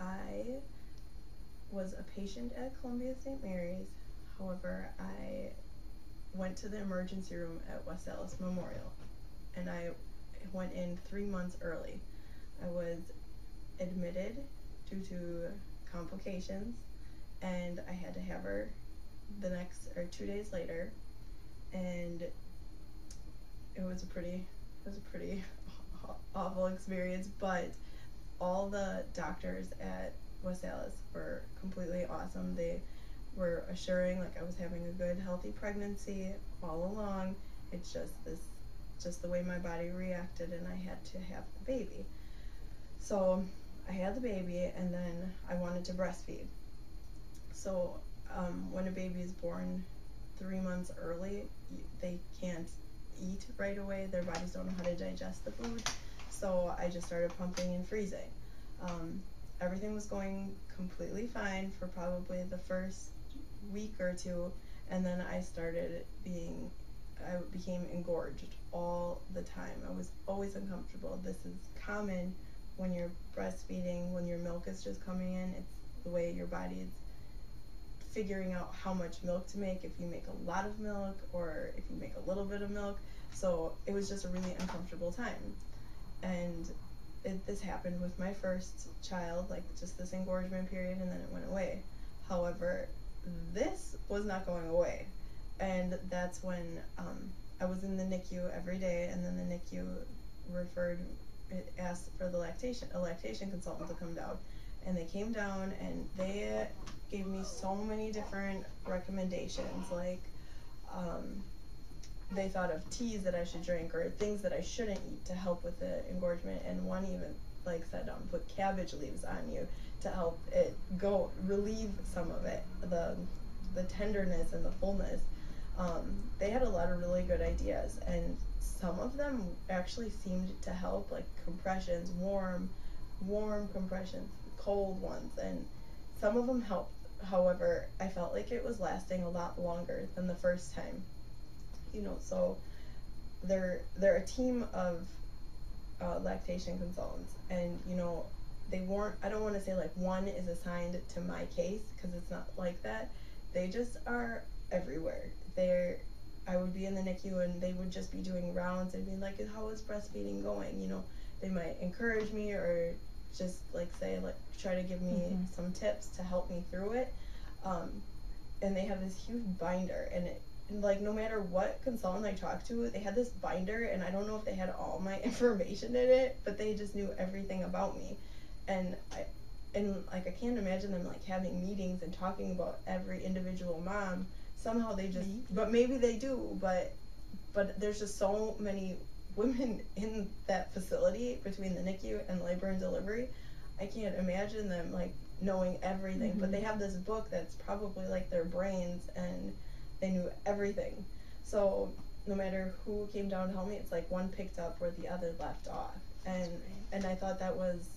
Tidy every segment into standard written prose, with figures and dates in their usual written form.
I was a patient at Columbia St. Mary's. However, I went to the emergency room at West Allis Memorial, and I went in 3 months early. I was admitted due to complications, and I had to have her the next, or 2 days later, and it was a pretty awful experience, but all the doctors at West Allis were completely awesome. They were assuring like I was having a good, healthy pregnancy all along. It's just the way my body reacted, and I had to have the baby. So I had the baby, and then I wanted to breastfeed. So when a baby is born 3 months early, they can't eat right away. Their bodies don't know how to digest the food. So I just started pumping and freezing. Everything was going completely fine for probably the first week or two, and then I became engorged all the time. I was always uncomfortable. This is common when you're breastfeeding, when your milk is just coming in. It's the way your body is figuring out how much milk to make, if you make a lot of milk or if you make a little bit of milk. So it was just a really uncomfortable time. And this happened with my first child, like just this engorgement period, and then it went away. However, this was not going away. And that's when I was in the NICU every day, and then the NICU asked for a lactation consultant to come down. And they came down, and they gave me so many different recommendations, like they thought of teas that I should drink or things that I shouldn't eat to help with the engorgement, and one even like said put cabbage leaves on you to help it relieve some of it, the tenderness and the fullness. They had a lot of really good ideas, and some of them actually seemed to help, like compressions, warm compressions, cold ones, and some of them helped. However, I felt like it was lasting a lot longer than the first time. So they're a team of lactation consultants, and I don't want to say like one is assigned to my case, because it's not like that. They just are everywhere. I would be in the NICU, and they would just be doing rounds and being like, how is breastfeeding going? They might encourage me, or just try to give me some tips to help me through it. And they have this huge binder, and no matter what consultant I talked to, they had this binder, and I don't know if they had all my information in it, but they just knew everything about me. And I can't imagine them having meetings and talking about every individual mom. Somehow they just, but maybe they do, but there's just so many women in that facility between the NICU and labor and delivery. I can't imagine them knowing everything, but they have this book that's probably like their brains, and they knew everything. So no matter who came down to help me, it's like one picked up where the other left off. And I thought that was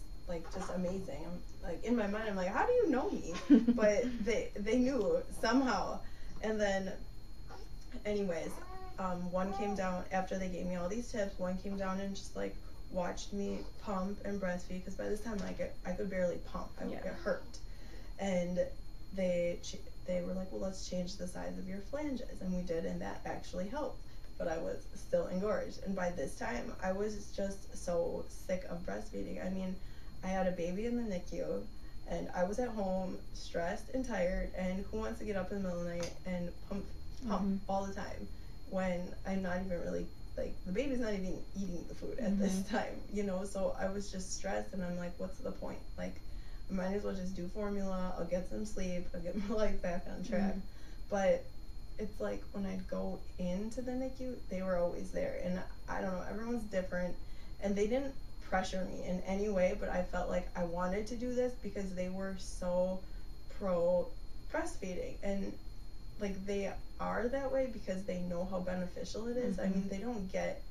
just amazing. I'm in my mind, I'm like, how do you know me? But they knew somehow. And then anyways, one came down after they gave me all these tips. One came down and just watched me pump and breastfeed, because by this time I could barely pump. I would get hurt. And they were like, well, let's change the size of your flanges, and we did, and that actually helped. But I was still engorged, and by this time I was just so sick of breastfeeding. I mean, I had a baby in the NICU, and I was at home stressed and tired, and who wants to get up in the middle of the night and pump all the time when I'm not even really the baby's not even eating the food at this time, so I was just stressed, and I'm like, what's the point? I might as well just do formula, I'll get some sleep, I'll get my life back on track. But it's when I'd go into the NICU, they were always there, and I don't know, everyone's different, and they didn't pressure me in any way, but I felt like I wanted to do this because they were so pro breastfeeding, and they are that way because they know how beneficial it is. I mean, they don't get,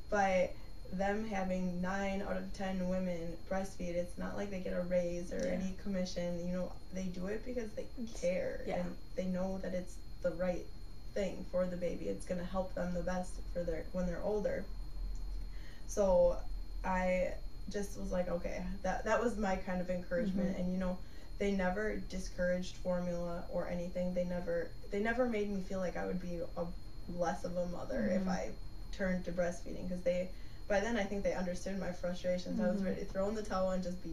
by them having 9 out of 10 women breastfeed, it's not like they get a raise or any commission. They do it because they care, and they know that it's the right thing for the baby. It's going to help them the best when they're older. So I just was like, okay, that was my kind of encouragement. And they never discouraged formula or anything. They never made me feel like I would be less of a mother if I turned to breastfeeding, because by then I think they understood my frustrations. I was ready to throw in the towel and just be